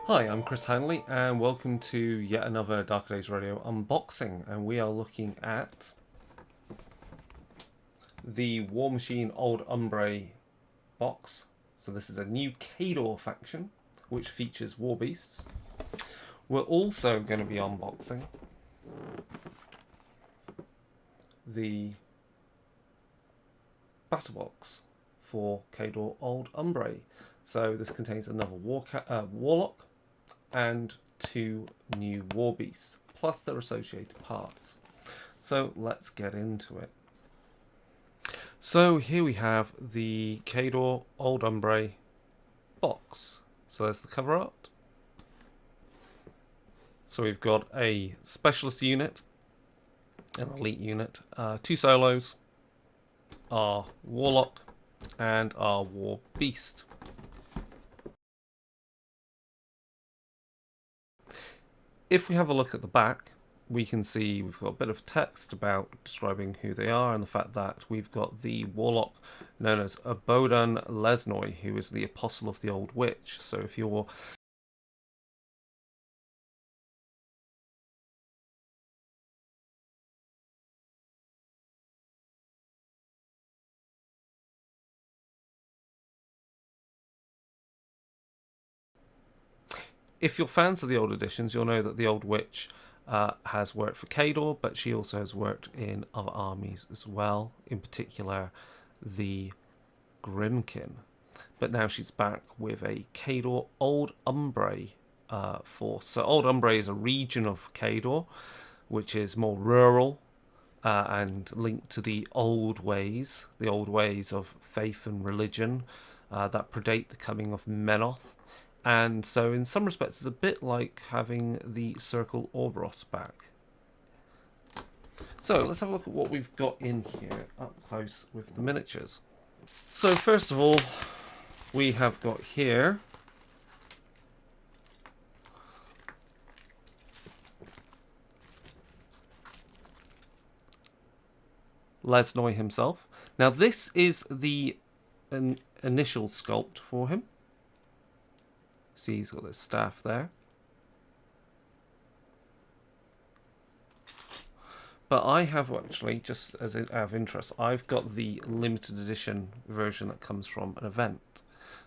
Hi, I'm Chris Hanley, and welcome to yet another Dark Days Radio unboxing. And we are looking at the War Machine Old Umbre box. So this is a new Khador faction, which features war beasts. We're also going to be unboxing the battle box for Khador Old Umbre. So this contains another warlock and 2 new war beasts, plus their associated parts. So let's get into it. So here we have the Cadre Old Umbre box. So there's the cover art. So we've got a specialist unit, an elite unit, 2 solos, our warlock, and our war beast. If we have a look at the back, we can see we've got a bit of text about describing who they are and the fact that we've got the warlock known as Abodan Lesnoi, who is the apostle of the old witch. So if you're fans of the old editions, you'll know that the old witch has worked for Khador, but she also has worked in other armies as well, in particular the Grimkin. But now she's back with a Khador Old Umbre force. So Old Umbre is a region of Khador, which is more rural and linked to the old ways of faith and religion that predate the coming of Menoth. And so in some respects it's a bit like having the Circle Orboros back. So let's have a look at what we've got in here up close with the miniatures. So first of all, we have got here Lesnoi himself. Now this is the initial sculpt for him. See, he's got this staff there. But I have actually, just as out of interest, I've got the limited edition version that comes from an event.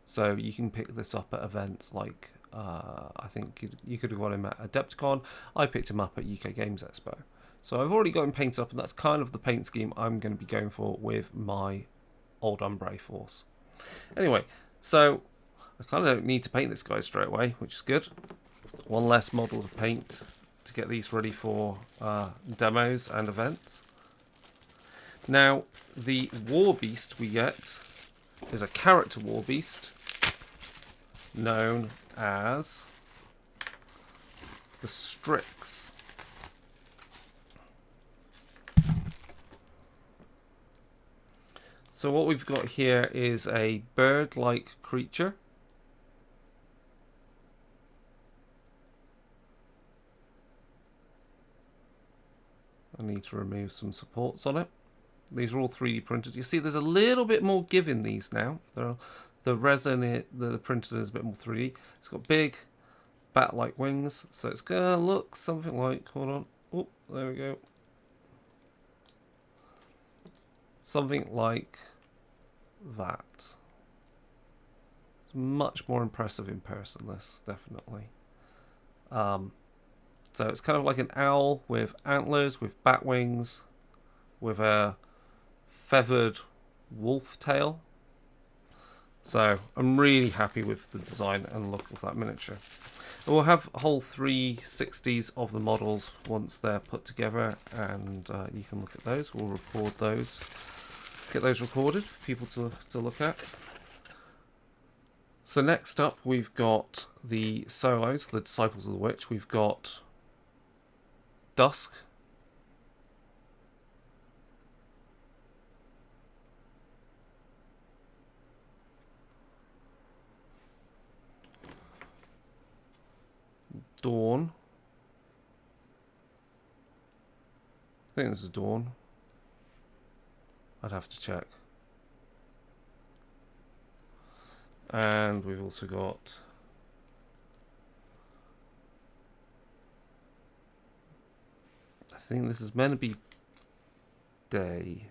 So you can pick this up at events like, I think you could have got him at Adepticon. I picked him up at UK Games Expo. So I've already got him painted up, and that's kind of the paint scheme I'm going to be going for with my Old Umbre force. Anyway, so I kind of don't need to paint this guy straight away, which is good. One less model to paint to get these ready for demos and events. Now, the war beast we get is a character war beast known as the Strix. So what we've got here is a bird-like creature. I need to remove some supports on it. These are all 3D printed. You see there's a little bit more give in these now. The resin, the printed is a bit more 3D. It's got big bat-like wings, so it's going to look something like, hold on, oh, there we go. Something like that. It's much more impressive in person, this, definitely. So it's kind of like an owl with antlers, with bat wings, with a feathered wolf tail. So I'm really happy with the design and look of that miniature. And we'll have whole 360s of the models once they're put together, and you can look at those. We'll record those, get those recorded for people to look at. So next up we've got the solos, the Disciples of the Witch. We've got Dusk, Dawn. I think this is Dawn. I'd have to check. And we've also got think this is meant to be day.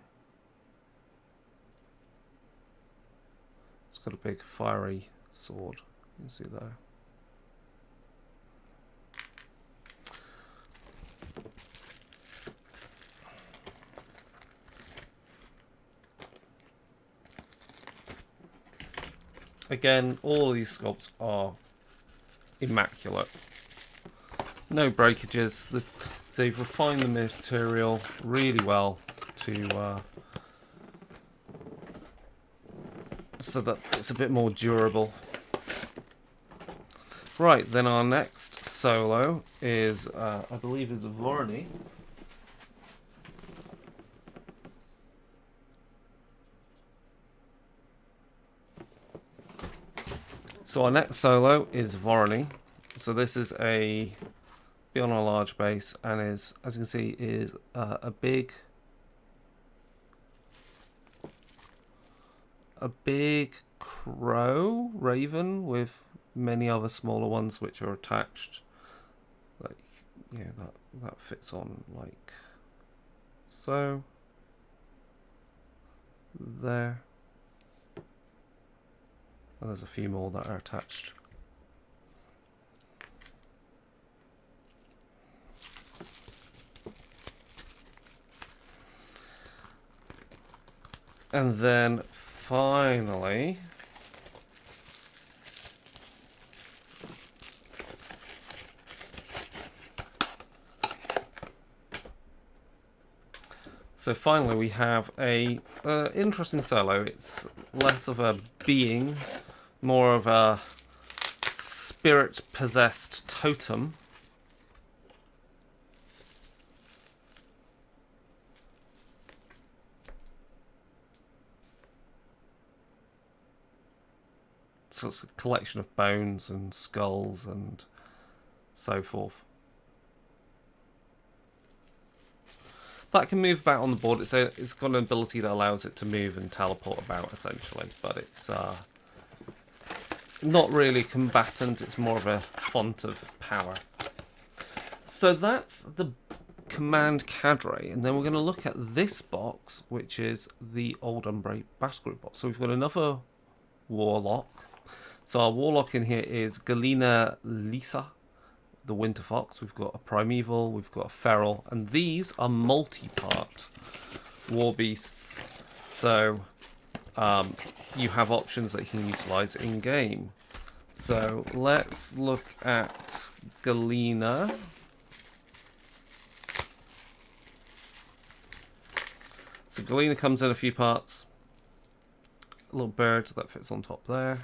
It's got a big fiery sword. You can see there. Again, all of these sculpts are immaculate. No breakages. They've refined the material really well to so that it's a bit more durable. Right, then our next solo is, I believe, is Vorony. So our next solo is Vorony. So this is be on a large base, and is, as you can see, is a big crow raven with many other smaller ones which are attached. Like, yeah, that fits on like so. There. And there's a few more that are attached. And then finally, we have a interesting solo. It's less of a being, more of a spirit-possessed totem. So it's a collection of bones and skulls and so forth. That can move about on the board. It's got an ability that allows it to move and teleport about, essentially. But it's not really combatant. It's more of a font of power. So that's the command cadre. And then we're going to look at this box, which is the Old Umbre Battlegroup box. So we've got another warlock. So our warlock in here is Galena Lisa, the Winter Fox. We've got a Primeval, we've got a Feral, and these are multi-part war beasts. So you have options that you can utilize in game. So let's look at Galena. So Galena comes in a few parts. A little bird that fits on top there.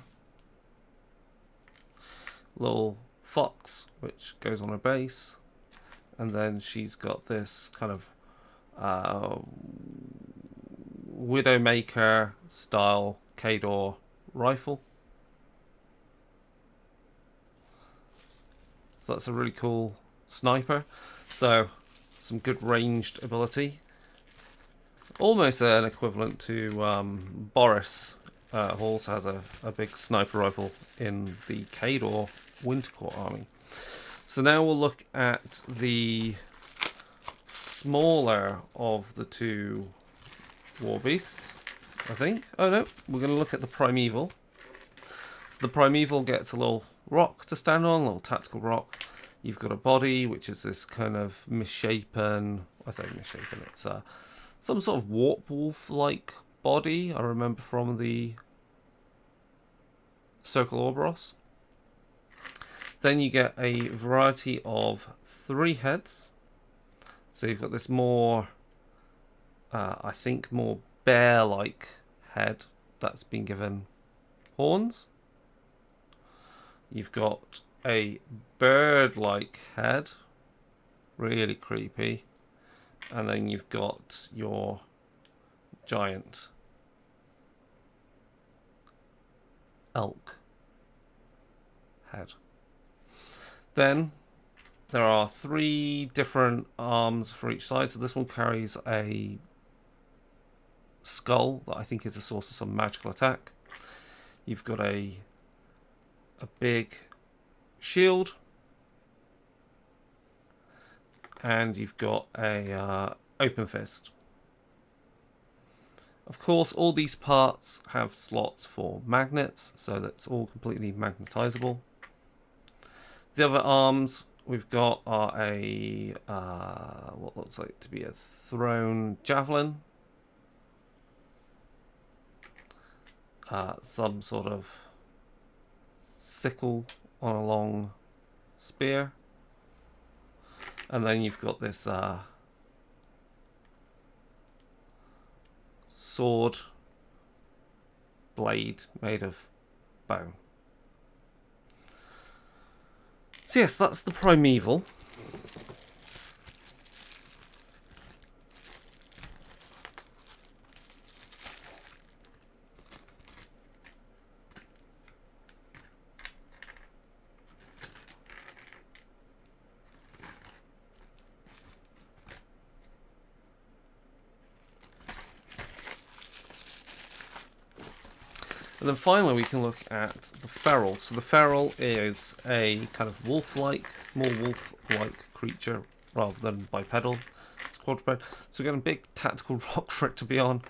Little fox, which goes on her base, and then she's got this kind of Widowmaker style Khador rifle. So that's a really cool sniper. So some good ranged ability. Almost an equivalent to Boris. Who also has a big sniper rifle in the Khador Wintercourt army. So now we'll look at the smaller of the two war beasts, I think. Oh no, we're going to look at the Primeval. So the Primeval gets a little rock to stand on, a little tactical rock. You've got a body, which is this kind of misshapen, I say misshapen, it's some sort of warp wolf-like body, I remember from the Circle Orboros. Then you get a variety of 3 heads. So you've got this more, I think, more bear-like head that's been given horns. You've got a bird-like head, really creepy. And then you've got your giant elk head. Then there are 3 different arms for each side. So this one carries a skull that I think is a source of some magical attack. You've got a big shield. and you've got a open fist. Of course, all these parts have slots for magnets, so that's all completely magnetizable. The other arms we've got are a what looks like to be a thrown javelin, some sort of sickle on a long spear, and then you've got this sword blade made of bone. So yes, that's the primeval. And then finally we can look at the feral. So the feral is a kind of wolf-like, more wolf-like creature rather than bipedal. It's quadruped. So we've got a big tactical rock for it to be on.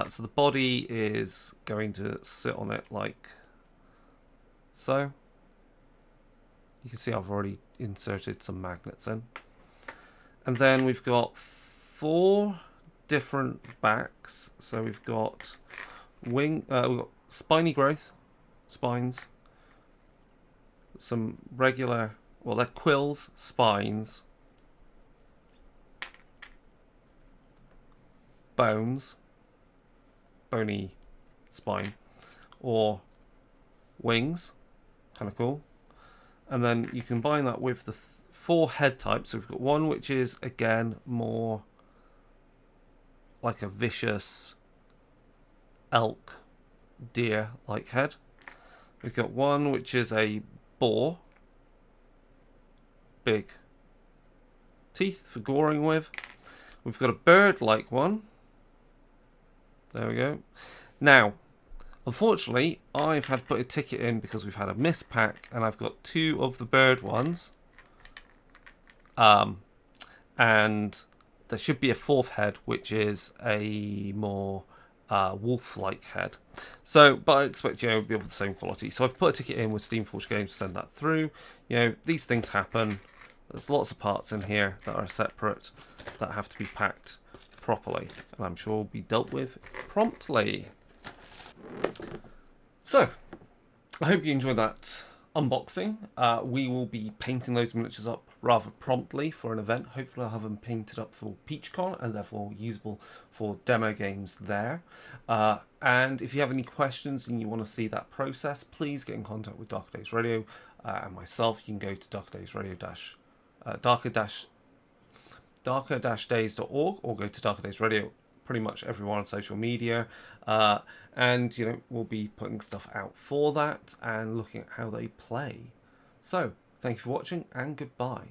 So the body is going to sit on it like so. You can see I've already inserted some magnets in. And then we've got 4 different backs. So we've got we've got spiny growth, spines, some regular, well, they're quills, spines, bones, bony spine, or wings, kind of cool. And then you combine that with the 4 head types. So we've got one which is, again, more like a vicious elk, deer-like head. We've got one which is a boar, big teeth for goring with. We've got a bird-like one. There we go. Now, unfortunately, I've had to put a ticket in because we've had a mispack, and I've got 2 of the bird ones. And there should be a 4th head, which is a more wolf-like head. So, but I expect, it'll be of the same quality. So I've put a ticket in with Steamforged Games to send that through. These things happen. There's lots of parts in here that are separate that have to be packed properly, and I'm sure will be dealt with promptly. So, I hope you enjoyed that unboxing. We will be painting those miniatures up rather promptly for an event. Hopefully I'll have them painted up for PeachCon and therefore usable for demo games there. And if you have any questions and you want to see that process, please get in contact with Darker Days Radio and myself. You can go to darker-days.org or go to Darker Days Radio pretty much everyone on social media, and we'll be putting stuff out for that and looking at how they play. So thank you for watching and goodbye.